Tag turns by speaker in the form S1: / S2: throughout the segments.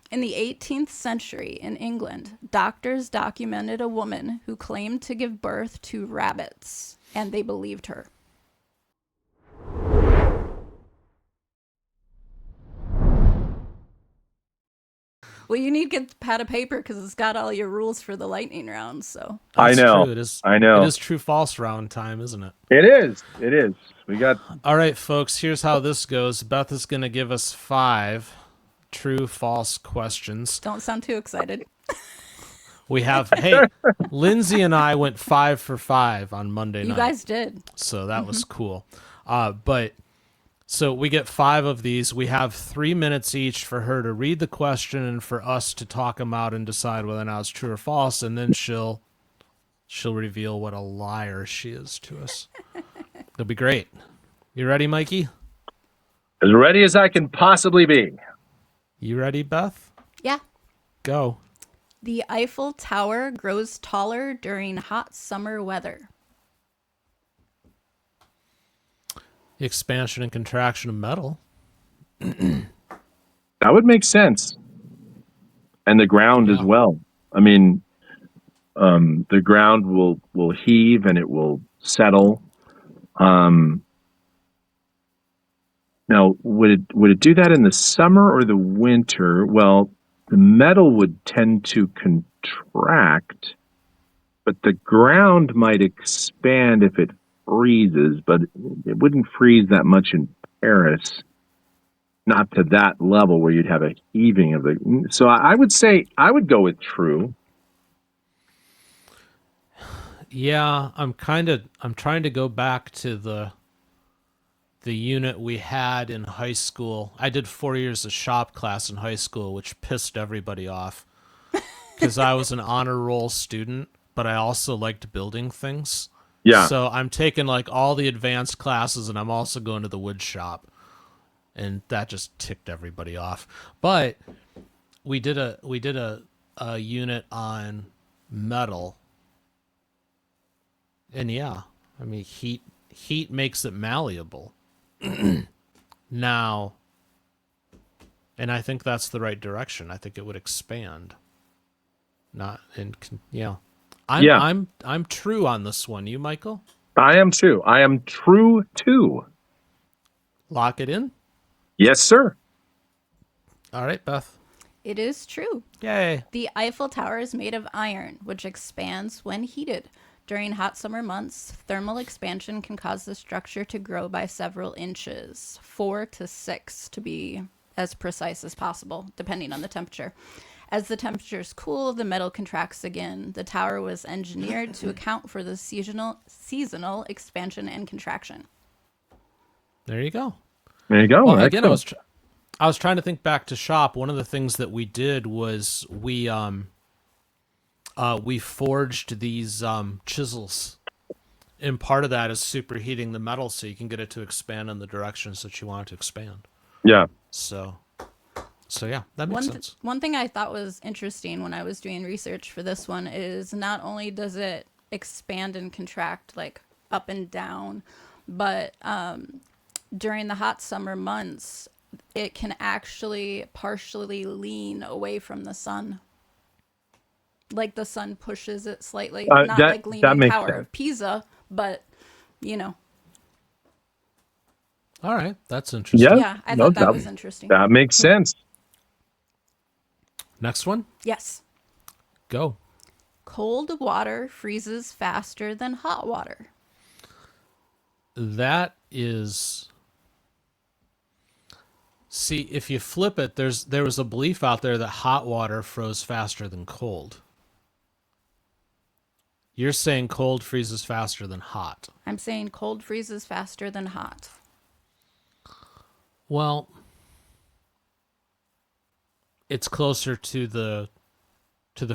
S1: In the 18th century in England, doctors documented a woman who claimed to give birth to rabbits, and they believed her. Well, you need to get the pad of paper because it's got all your rules for the lightning round. So
S2: That's
S3: I know.
S2: true.
S3: I know.
S2: It is true false round time, isn't it?
S3: It is. It is. We got.
S2: All right, folks. Here's how this goes. Beth is going to give us 5 true false questions.
S1: don't sound too excited.
S2: We have. Hey, Lindsay and I went 5 for 5 on Monday night.
S1: You guys did.
S2: So that was cool. But so we get 5 of these. We have 3 minutes each for her to read the question and for us to talk them out and decide whether or not it's true or false. And then she'll reveal what a liar she is to us. It'll be great. You ready, Mikey?
S3: As ready as I can possibly be.
S2: You ready, Beth?
S1: Yeah.
S2: Go.
S1: The Eiffel Tower grows taller during hot summer weather.
S2: The expansion and contraction of metal.
S3: That would make sense. And the ground as well. I mean, the ground will heave and it will settle. Now, would it do that in the summer or the winter? Well, the metal would tend to contract, but the ground might expand if it freezes, but it wouldn't freeze that much in Paris. Not to that level where you'd have a heaving of the. So I would say I would go with true.
S2: Yeah, I'm trying to go back to the unit we had in high school. I did 4 years of shop class in high school, which pissed everybody off because I was an honor roll student, but I also liked building things.
S3: Yeah.
S2: So I'm taking like all the advanced classes and I'm also going to the wood shop. And that just ticked everybody off. But we did a unit on metal. And yeah, I mean heat makes it malleable. Now, and I think that's the right direction. I think it would expand. I'm true on this one. You, Michael?
S3: I am too. I am true too.
S2: Lock it in?
S3: Yes, sir.
S2: All right, Beth.
S1: It is true.
S2: Yay.
S1: The Eiffel Tower is made of iron, which expands when heated. During hot summer months, thermal expansion can cause the structure to grow by several inches, 4 to 6 to be as precise as possible, depending on the temperature. As the temperatures cool, the metal contracts again. The tower was engineered to account for the seasonal expansion and contraction.
S2: There you go.
S3: There you go.
S2: Well, again, I was trying to think back to shop. One of the things that we did was we forged these chisels, and part of that is superheating the metal so you can get it to expand in the directions that you want it to expand.
S3: Yeah.
S2: So yeah, that makes sense.
S1: One thing I thought was interesting when I was doing research for this one is not only does it expand and contract like up and down, but during the hot summer months, it can actually partially lean away from the sun. Like the sun pushes it slightly, not like Leaning Tower of Pisa, but you know.
S2: All right, that's interesting.
S1: Yeah, I thought that was interesting.
S3: That makes sense.
S2: Next one?
S1: Yes.
S2: Go.
S1: Cold water freezes faster than hot water.
S2: That is... See, if you flip it, there was a belief out there that hot water froze faster than cold. You're saying cold freezes faster than hot.
S1: I'm saying cold freezes faster than hot.
S2: Well, it's closer to the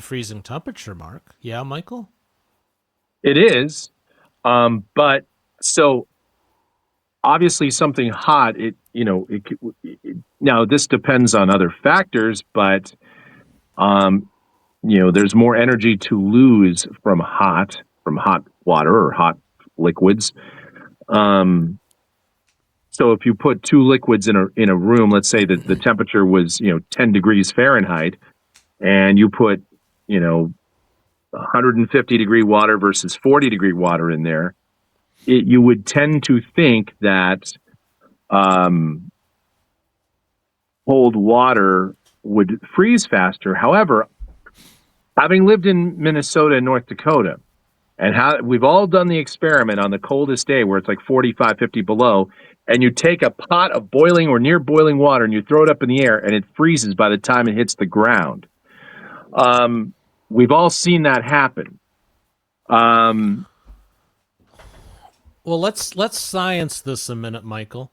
S2: freezing temperature mark. Yeah, Michael?
S3: It is. But so obviously something hot, now this depends on other factors, but there's more energy to lose from hot water or hot liquids. So if you put two liquids in a room, let's say that the temperature was 10 degrees Fahrenheit, and you put 150-degree water versus 40-degree water in there, you would tend to think that cold water would freeze faster. However, having lived in Minnesota and North Dakota, and we've all done the experiment on the coldest day where it's like 45, 50 below, and you take a pot of boiling or near boiling water and you throw it up in the air and it freezes by the time it hits the ground. We've all seen that happen.
S2: Well, let's science this a minute, Michael.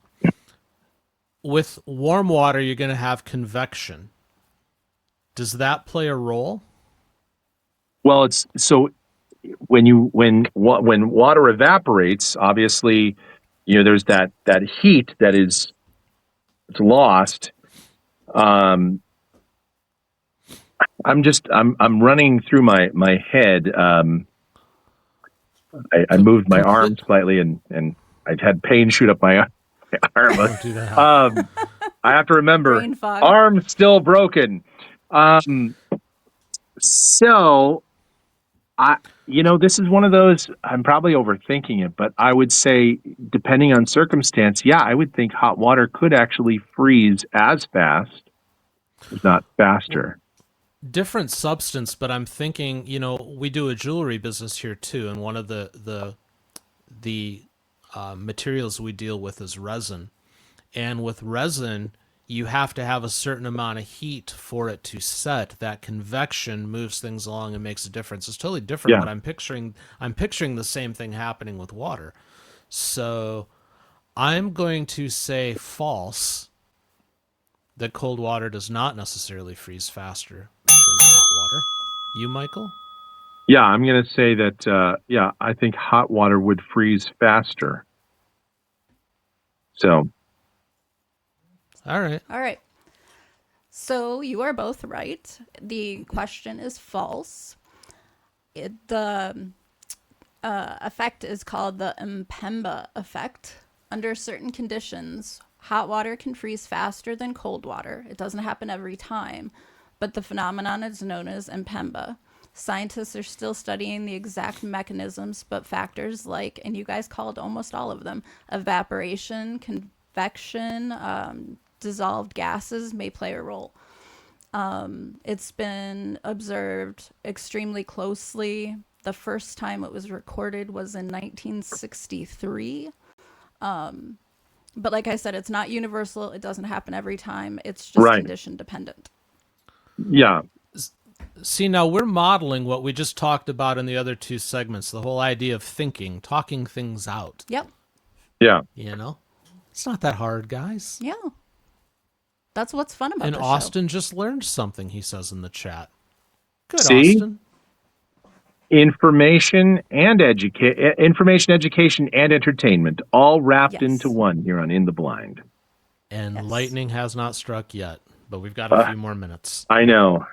S2: With warm water, you're going to have convection. Does that play a role?
S3: Well, it's so when water evaporates, obviously, there's that heat that it's lost. I'm running through my head. I moved my arm slightly and I had pain shoot up my arm.
S2: Don't do that.
S3: I have to remember,
S1: Brain fog.
S3: arm still broken. So this is one of those, I'm probably overthinking it, but I would say, depending on circumstance, I would think hot water could actually freeze as fast, if not faster.
S2: Different substance, but I'm thinking, we do a jewelry business here too, and one of the materials we deal with is resin. And with resin, you have to have a certain amount of heat for it to set. That convection moves things along and makes a difference. It's totally different, but I'm picturing the same thing happening with water. So I'm going to say false, that cold water does not necessarily freeze faster than hot water. You, Michael?
S3: Yeah, I'm going to say that, I think hot water would freeze faster. So.
S2: All right.
S1: So you are both right. The question is false. The effect is called the Mpemba effect. Under certain conditions, hot water can freeze faster than cold water. It doesn't happen every time, but the phenomenon is known as Mpemba. Scientists are still studying the exact mechanisms, but factors like, and you guys called almost all of them, evaporation, convection, dissolved gases may play a role. It's been observed extremely closely. The first time it was recorded was in 1963. But like I said, it's not universal. It doesn't happen every time. It's just condition dependent.
S3: Yeah.
S2: See, now we're modeling what we just talked about in the other two segments, the whole idea of thinking, talking things out.
S1: Yep.
S3: Yeah.
S2: It's not that hard, guys.
S1: Yeah. That's what's fun about
S2: and
S1: the
S2: Austin
S1: show.
S2: just learned something, he says in the chat. Good,
S3: See?
S2: Austin.
S3: Information, education, and entertainment, all wrapped into one here on In the Blind.
S2: And lightning has not struck yet, but we've got a few more minutes.
S3: I know.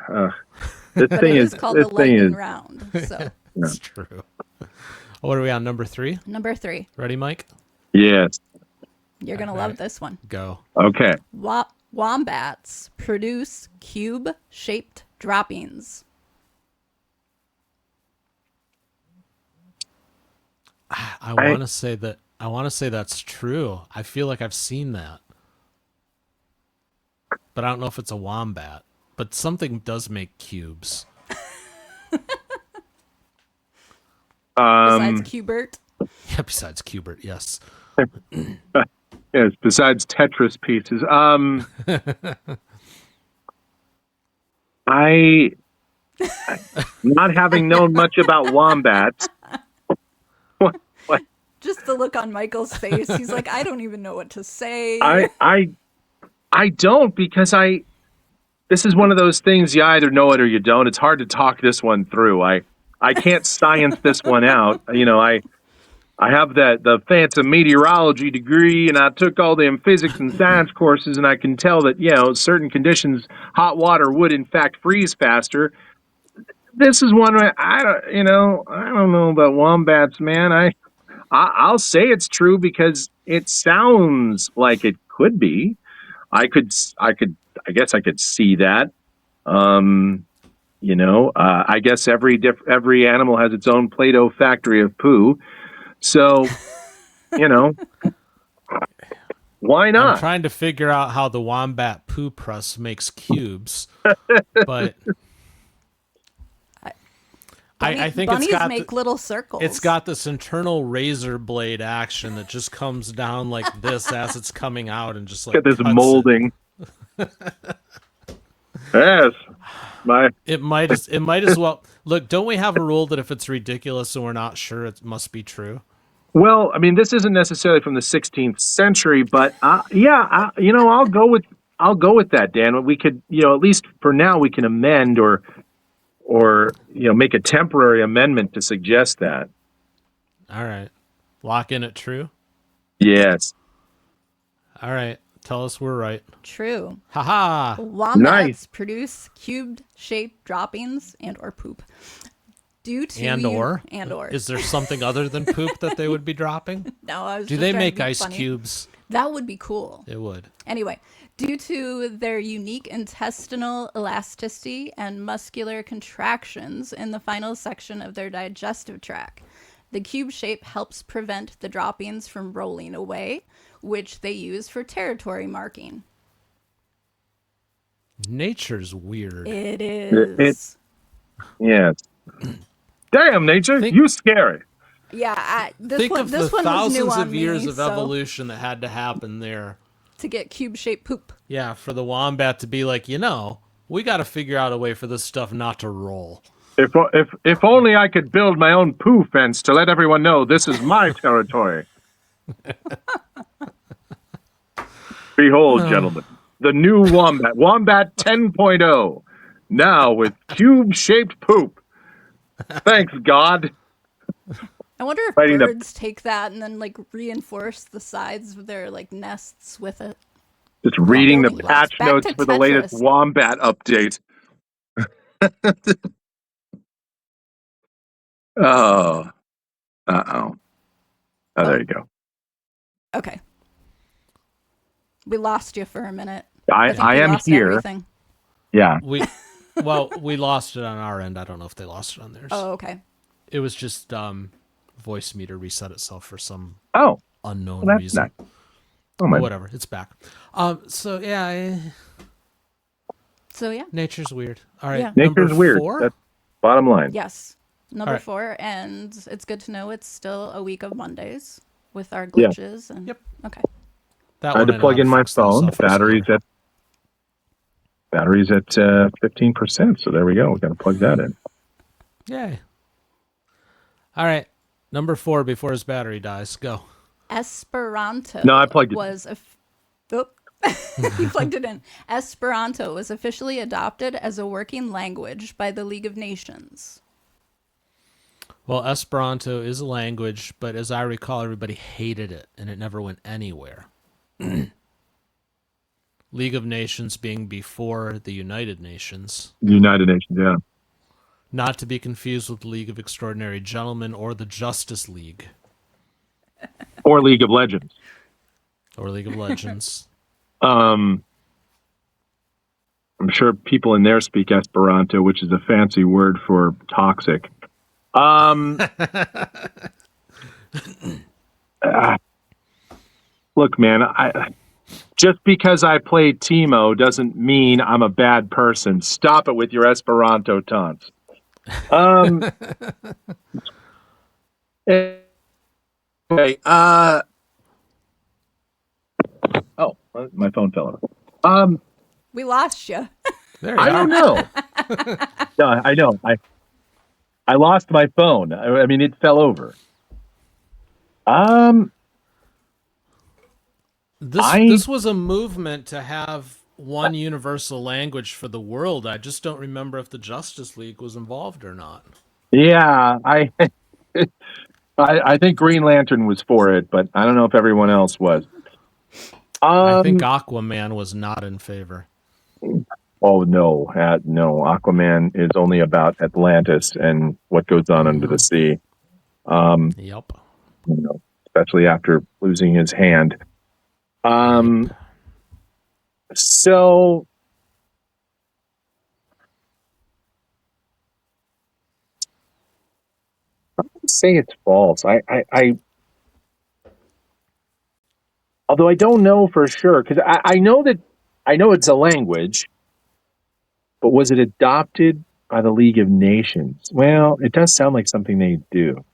S3: This
S1: But
S3: thing
S1: it
S3: is
S1: called the lightning round. So
S2: That's true. What are we on, number 3?
S1: Number 3.
S2: Ready, Mike?
S3: Yes.
S1: You're going to love this one.
S2: Go.
S3: Okay.
S1: Wombats produce cube-shaped droppings.
S2: I want to say that. I want to say that's true. I feel like I've seen that, but I don't know if it's a wombat. But something does make cubes.
S1: Besides Cubert.
S2: Yeah, besides Cubert, yes.
S3: Yes, besides Tetris pieces. I not having known much about wombats. What?
S1: Just the look on Michael's face. He's like, I don't even know what to say.
S3: I don't, because this is one of those things, you either know it or you don't. It's hard to talk this one through. I can't science this one out. I have the fancy meteorology degree, and I took all the physics and science courses, and I can tell that, certain conditions, hot water would in fact freeze faster. This is one where I don't know about wombats, man. I'll say it's true because it sounds like it could be. I guess I could see that. I guess every animal has its own Play-Doh factory of poo. So, why
S2: I'm
S3: not?
S2: trying to figure out how the wombat poo press makes cubes, but I think
S1: bunnies
S2: it's got
S1: make little circles.
S2: it's got this internal razor blade action that just comes down like this as it's coming out and just like
S3: Get this
S2: cuts
S3: molding. Yes,
S2: It might as well look. Don't we have a rule that if it's ridiculous and we're not sure, it must be true?
S3: Well, I mean, this isn't necessarily from the 16th century, but I'll go with that, Dan. We could, at least for now, we can amend or make a temporary amendment to suggest that.
S2: All right, lock in it true.
S3: Yes.
S2: All right, tell us we're right.
S1: True.
S2: Haha.
S1: Wombats
S3: Nice.
S1: produce cubed-shaped droppings and/or poop. Due to
S2: And/or
S1: is
S2: is there something other than poop that they would be dropping?
S1: no? I was
S2: Do
S1: just
S2: they
S1: trying to
S2: make
S1: be
S2: ice
S1: funny.
S2: cubes?
S1: That would be cool.
S2: It would.
S1: Anyway, due to their unique intestinal elasticity and muscular contractions in the final section of their digestive tract, the cube shape helps prevent the droppings from rolling away, which they use for territory marking.
S2: Nature's weird.
S1: It is.
S3: Yes. Damn, nature, you scary.
S1: Yeah, this
S2: Think
S1: one,
S2: of
S1: this
S2: the
S1: one was new
S2: thousands
S1: on
S2: of years
S1: me,
S2: of
S1: so-
S2: evolution that had to happen there.
S1: to get cube-shaped poop.
S2: Yeah, for the wombat to be like, we got to figure out a way for this stuff not to roll.
S3: If only I could build my own poo fence to let everyone know this is my territory. Behold, gentlemen, the new Wombat 10.0, now with cube-shaped poop. Thanks, God.
S1: I wonder if
S3: Fighting the-
S1: birds take that and then like reinforce the sides of their like nests with it.
S3: Just reading the
S1: building
S3: patch
S1: blocks. Back
S3: notes
S1: to
S3: for the latest
S1: Tetris.
S3: Wombat update. Oh. Uh-oh. Oh, there you go.
S1: Okay. We lost you for a minute.
S3: I
S1: think we
S3: am
S1: lost
S3: here.
S1: everything.
S3: Yeah.
S2: We lost it on our end. I don't know if they lost it on theirs.
S1: Oh, okay.
S2: It was just voice meter reset itself for some
S3: Oh.
S2: unknown
S3: Well, that's
S2: reason.
S3: nice. Oh, my.
S2: But whatever, it's back. So yeah,
S1: So yeah.
S2: nature's weird. All right,
S1: Yeah.
S2: number
S3: Nature's weird.
S2: 4.
S3: That's bottom line.
S1: Yes. Number
S2: All right.
S1: 4, and it's good to know it's still a week of Mondays with our
S3: Yeah.
S1: glitches. And
S2: Yep.
S1: Okay.
S2: That
S3: I had
S2: one
S3: to plug
S2: know
S3: in
S2: how
S3: my
S2: fix those
S3: phone.
S2: up for
S3: Batteries at 15%. So there we go. We got to plug that in.
S2: Yay. All right, number 4 before his battery dies. Go.
S1: Esperanto.
S3: No, I plugged it.
S1: You plugged it in. Esperanto was officially adopted as a working language by the League of Nations.
S2: Well, Esperanto is a language, but as I recall, everybody hated it, and it never went anywhere. League of Nations being before the United Nations.
S3: United Nations, yeah.
S2: Not to be confused with the League of Extraordinary Gentlemen or the Justice League
S3: Or League of Legends.
S2: or League of Legends.
S3: I'm sure people in there speak Esperanto, which is a fancy word for toxic. Look, man, just because I play Timo doesn't mean I'm a bad person. Stop it with your Esperanto taunts. Okay. Oh, my phone fell over.
S1: We lost you.
S2: There you
S3: I
S2: are.
S3: don't know. No, I know. I lost my phone. I mean, it fell over.
S2: This was a movement to have one universal language for the world. I just don't remember if the Justice League was involved or not.
S3: Yeah, I think Green Lantern was for it, but I don't know if everyone else was.
S2: I think Aquaman was not in favor.
S3: Oh no, no! Aquaman is only about Atlantis and what goes on under the sea.
S2: Yep.
S3: You know, especially after losing his hand. So I'm gonna say it's false. Although I don't know for sure, because I know it's a language, but was it adopted by the League of Nations? Well, it does sound like something they do.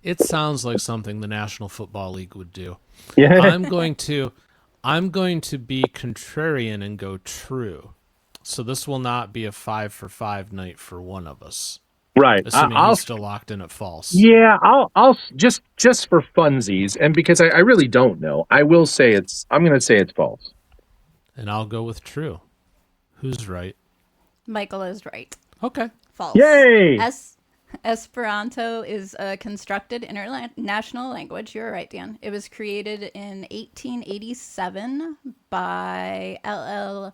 S2: It sounds like something the National Football League would do.
S3: Yeah.
S2: I'm going to be contrarian and go true. So this will not be a 5 for 5 night for one of us.
S3: Right.
S2: Assuming
S3: I'll
S2: he's still locked in at false.
S3: Yeah, I'll just for funsies, and because I really don't know, I'm going to say it's false.
S2: And I'll go with true. Who's right?
S1: Michael is right.
S2: Okay.
S1: False.
S3: Yay!
S1: Esperanto is a constructed international language. You're right, Dan. It was created in 1887 by
S2: LL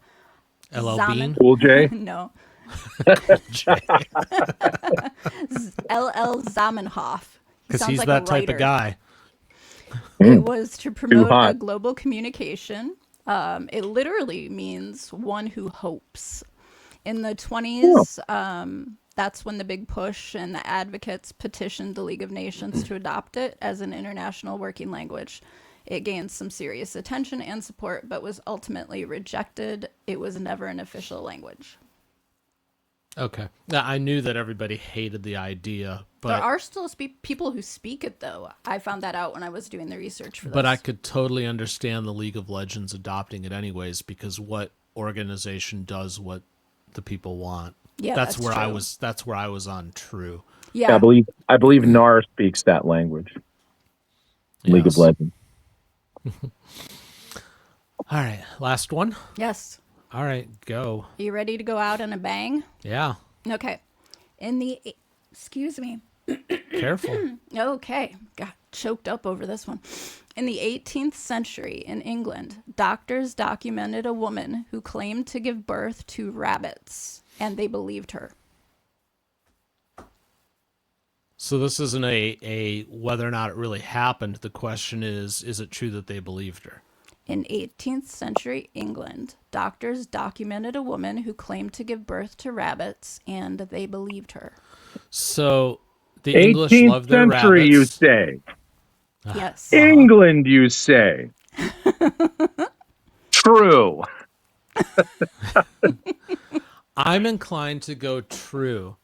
S1: Zaman-
S2: Bean?
S3: Cool J.
S1: No.
S2: Jay.
S1: LL Zamenhof.
S2: Because he's
S1: like
S2: that
S1: a
S2: type of
S1: writer.
S2: guy.
S1: It was to promote a
S3: hot.
S1: global communication. It literally means one who hopes. In the 20s, that's when the big push and the advocates petitioned the League of Nations to adopt it as an international working language. It gained some serious attention and support, but was ultimately rejected. It was never an official language.
S2: Okay. Now, I knew that everybody hated the idea, but
S1: There are still people who speak it, though. I found that out when I was doing the research for this.
S2: but I could totally understand the League of Legends adopting it anyways, because what organization does what the people want?
S1: Yeah,
S2: that's
S1: that's
S2: where
S1: true.
S2: That's where I was on true.
S1: Yeah.
S3: I believe Nar speaks that language. League of
S2: Yes.
S3: Legends.
S2: All right, last one.
S1: Yes.
S2: All right, go.
S1: Are you ready to go out in a bang?
S2: Yeah,
S1: Okay. Excuse me.
S2: careful.
S1: Okay. Got choked up over this one. In the 18th century in England, doctors documented a woman who claimed to give birth to rabbits, and they believed her.
S2: So this isn't a whether or not it really happened. The question is it true that they believed her?
S1: In 18th century England, doctors documented a woman who claimed to give birth to rabbits, and they believed her.
S2: So the English
S3: 18th
S2: love their
S3: century,
S2: rabbits.
S3: you say?
S1: Yes.
S3: England, you say? True.
S2: I'm inclined to go true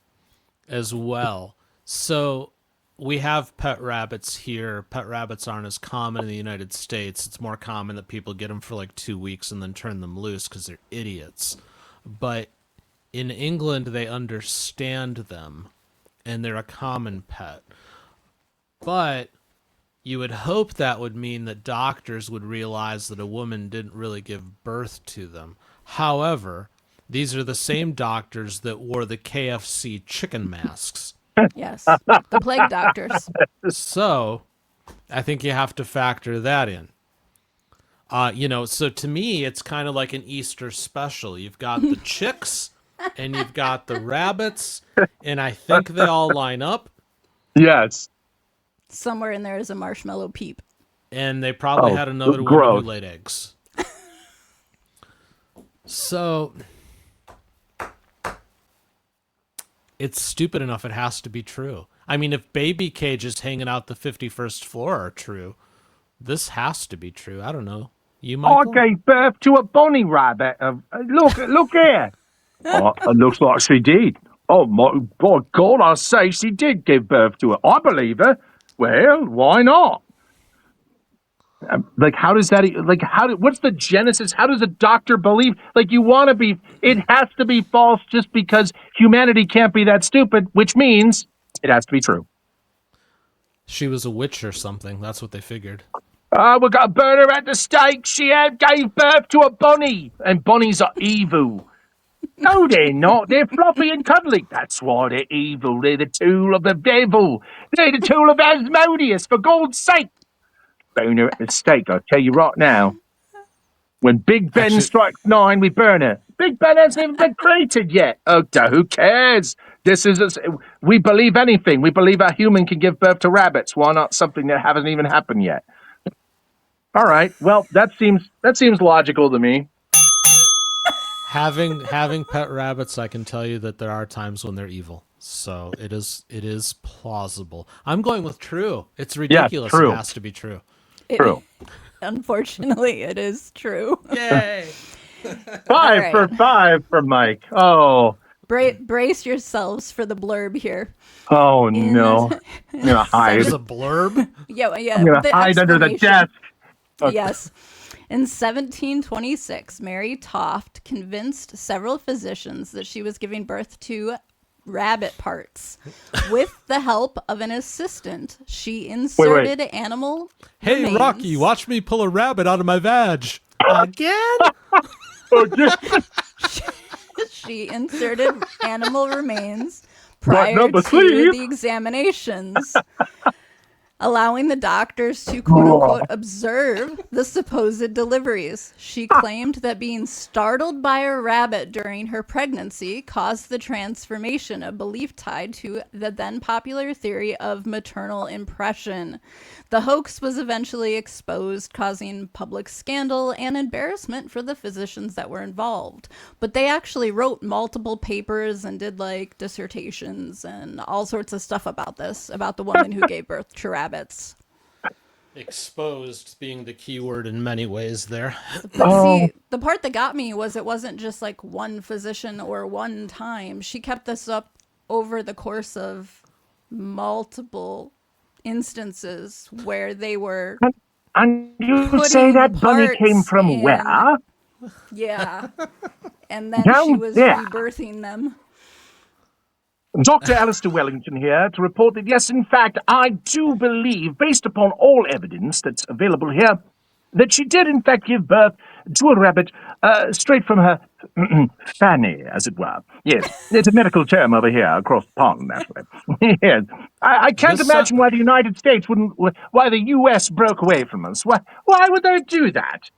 S2: as well. So we have pet rabbits here. Pet rabbits aren't as common in the United States. It's more common that people get them for like 2 weeks and then turn them loose because they're idiots. But in England, they understand them, and they're a common pet. But you would hope that would mean that doctors would realize that a woman didn't really give birth to them. However, these are the same doctors that wore the KFC chicken masks.
S1: Yes. The plague doctors.
S2: So I think you have to factor that in. So to me, it's kind of like an Easter special. You've got the chicks and you've got the rabbits, and I think they all line up.
S3: Yes.
S1: Somewhere in there is a marshmallow peep.
S2: And they probably had another woman
S3: gross.
S2: who laid eggs. So it's stupid enough it has to be true. I mean, if baby cages hanging out the 51st floor are true, this has to be true. I don't know. You, Michael?
S3: I gave birth to a bonny rabbit. Look here. It looks like she did. Oh, by God, I say she did give birth to it. I believe her. Well, why not? How does that, what's the genesis? How does a doctor believe? It has to be false just because humanity can't be that stupid, which means it has to be true.
S2: She was a witch or something. That's what they figured.
S3: We're going to burn her at the stake. She gave birth to a bunny, and bunnies are evil. No, they're not. They're fluffy and cuddly. That's why they're evil. They're the tool of the devil. They're the tool of Asmodeus, for God's sake. Burn her at the stake, I'll tell you right now. When Big Ben strikes 9, we burn her. Big Ben hasn't even been created yet. Oh, who cares? We believe anything. We believe a human can give birth to rabbits. Why not something that hasn't even happened yet? All right. Well, that seems logical to me.
S2: Having pet rabbits, I can tell you that there are times when they're evil. So it is plausible. I'm going with true. It's ridiculous.
S3: True.
S2: It has to be true.
S3: True.
S1: Unfortunately, it is true.
S2: Yay!
S3: 5 for 5 for Mike. Oh.
S1: Brace yourselves for the blurb here.
S3: Oh no. I'm gonna hide.
S2: There's a blurb.
S1: Yeah.
S3: I'm gonna hide under the desk. Okay.
S1: Yes. In 1726, Mary Toft convinced several physicians that she was giving birth to rabbit parts. With the help of an assistant, she inserted animal
S2: Hey,
S1: remains.
S2: Rocky, watch me pull a rabbit out of my vag. Again?
S1: She inserted animal remains prior to the examinations, allowing the doctors to quote-unquote observe the supposed deliveries. She claimed that being startled by a rabbit during her pregnancy caused the transformation, a belief tied to the then popular theory of maternal impression. The hoax was eventually exposed, causing public scandal and embarrassment for the physicians that were involved. But they actually wrote multiple papers and did like dissertations and all sorts of stuff about this, about the woman who gave birth to rabbits.
S2: Exposed being the key word in many ways there.
S1: But see, the part that got me was it wasn't just like one physician or one time. She kept this up over the course of multiple instances where they were
S3: And you
S1: putting
S3: say that bunny
S1: parts
S3: came from
S1: in.
S3: where?
S1: Yeah. And then
S3: Down
S1: she was
S3: there.
S1: rebirthing them.
S3: Dr. Alistair Wellington here to report that, yes, in fact, I do believe, based upon all evidence that's available here, that she did, in fact, give birth to a rabbit straight from her fanny, as it were. Yes, it's a medical term over here across the pond, naturally. Yes. I can't imagine why the United States why the U.S. broke away from us. Why would they do that?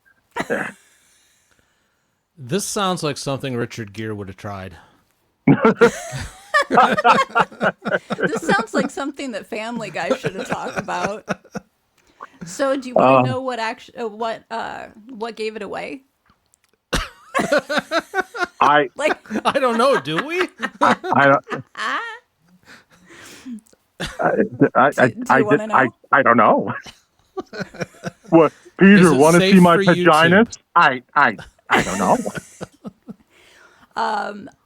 S2: This sounds like something Richard Gere would have tried.
S1: This sounds like something that Family Guy should have talked about. So, do you want to know what gave it away?
S3: I
S2: don't know. Do we?
S3: I don't know. What, Peter? Want to see my vaginas? I don't know.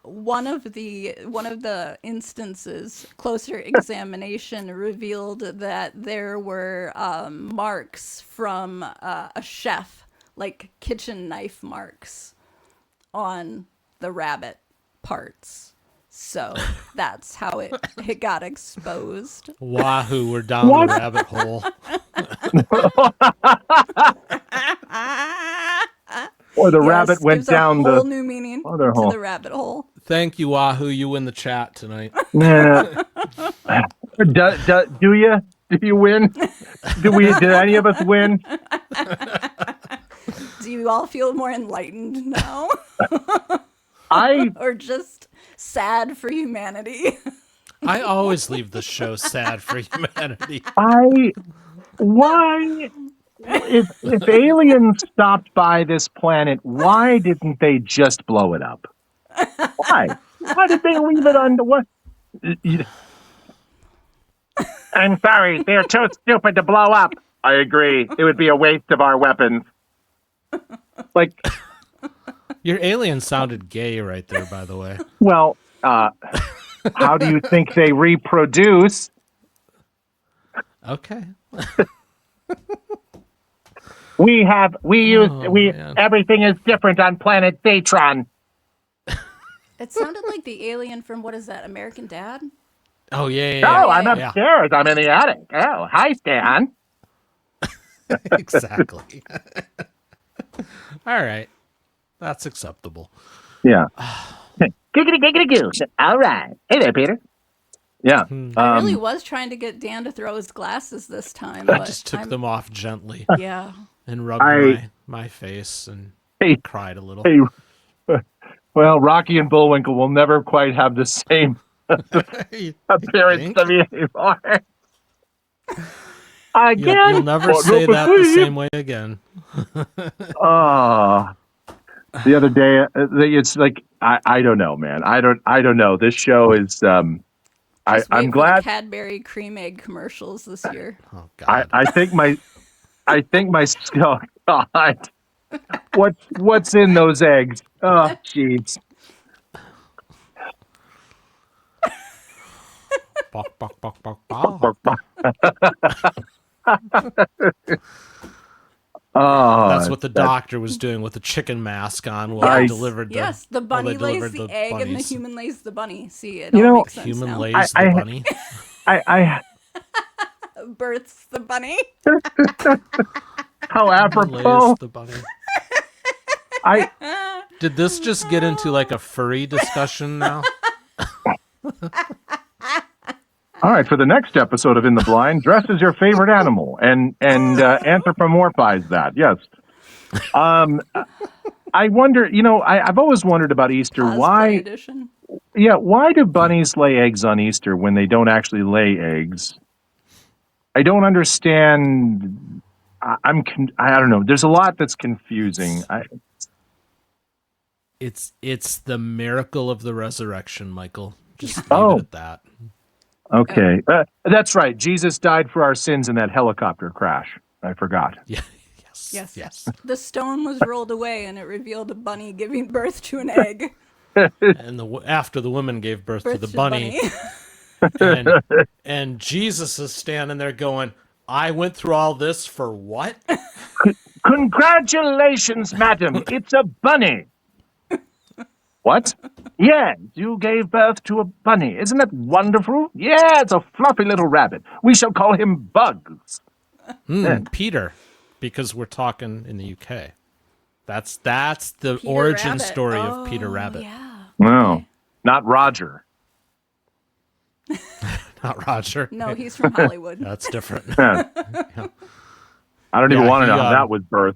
S1: One of the instances, closer examination revealed that there were marks from a chef, like kitchen knife marks, on the rabbit parts. So that's how it got exposed.
S2: Wahoo, we're down the rabbit hole.
S3: Or the rabbit went down
S1: the whole new meaning
S3: other
S1: to
S3: hole.
S1: the rabbit hole.
S2: Thank you, Wahoo. You win the chat tonight.
S3: Do you? Do you win? Did any of us win?
S1: Do you all feel more enlightened now? Or just sad for humanity?
S2: I always leave the show sad for humanity.
S3: Why? If aliens stopped by this planet, why didn't they just blow it up? Why? Why did they leave it on? What? I'm sorry, they're too stupid to blow up. I agree. It would be a waste of our weapons. Like,
S2: your alien sounded gay right there, by the way.
S3: Well, how do you think they reproduce?
S2: Okay.
S3: Everything is different on planet Datron.
S1: It sounded like the alien from, what is that, American Dad?
S2: Oh, yeah.
S3: Oh, I'm upstairs. I'm in the attic. Oh, hi, Stan.
S2: Exactly. All right. That's acceptable.
S3: Yeah. Giggity goo. All right. Hey there, Peter. Yeah.
S1: I really was trying to get Dan to throw his glasses this time.
S2: I just took them off gently.
S1: Yeah.
S2: And rubbed my face and cried a little.
S3: Well, Rocky and Bullwinkle will never quite have the same appearance
S2: think?
S3: to me anymore.
S2: You'll
S3: Again,
S2: never
S3: what
S2: say
S3: up with
S2: that the
S3: Steve?
S2: same way again.
S3: The other day, it's like I don't know, man. I don't know. This show is
S1: Just
S3: I'm
S1: wait for the
S3: glad.
S1: Cadbury cream egg commercials this year.
S2: Oh God.
S3: I think my oh God. What's in those eggs? Oh, jeez.
S2: Bok, bok, bok, bok, bok. That's
S3: Oh,
S2: what the doctor was doing with the chicken mask on while
S3: I-
S2: they delivered the
S1: Yes, the
S2: while they
S1: bunny lays
S2: delivered
S1: the egg and the
S2: bunnies.
S1: human lays the bunny. See, it
S3: You
S1: all
S3: know,
S1: makes sense
S2: Human
S1: now.
S2: lays the bunny.
S3: I
S1: Births the bunny.
S3: how
S2: Human lays
S3: apropos.
S2: the bunny.
S3: I
S2: Did this just get into like a furry discussion now?
S3: All right, for the next episode of In the Blind, dress as your favorite animal and anthropomorphize that. Yes. I wonder. I've always wondered about Easter.
S1: Cosplay
S3: Why?
S1: edition.
S3: Yeah. Why do bunnies lay eggs on Easter when they don't actually lay eggs? I don't understand. I don't know. There's a lot that's confusing.
S2: It's the miracle of the resurrection, Michael. Just leave
S3: Oh.
S2: it at that.
S3: Okay. That's right. Jesus died for our sins in that helicopter crash. I forgot.
S2: Yeah.
S1: Yes.
S2: Yes.
S1: The stone was rolled away and it revealed a bunny giving birth to an egg.
S2: And after the woman gave birth to the bunny, and Jesus is standing there going, "I went through all this for what?"
S3: Congratulations, madam. It's a bunny. What? Yes, you gave birth to a bunny. Isn't that wonderful? Yeah, it's a fluffy little rabbit. We shall call him Bugs.
S2: Peter, because we're talking in the UK. That's the
S1: Peter
S2: origin
S1: Rabbit.
S2: story of Peter Rabbit.
S1: Yeah.
S3: No, not Roger.
S2: Not Roger.
S1: No, he's from Hollywood.
S2: That's different.
S3: I don't even want to know how
S2: he,
S3: that was birthed.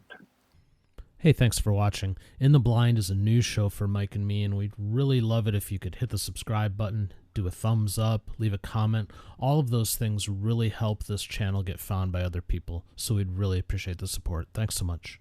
S2: Hey, thanks for watching. In the Blind is a news show for Mike and me, and we'd really love it if you could hit the subscribe button, do a thumbs up, leave a comment. All of those things really help this channel get found by other people, so we'd really appreciate the support. Thanks so much.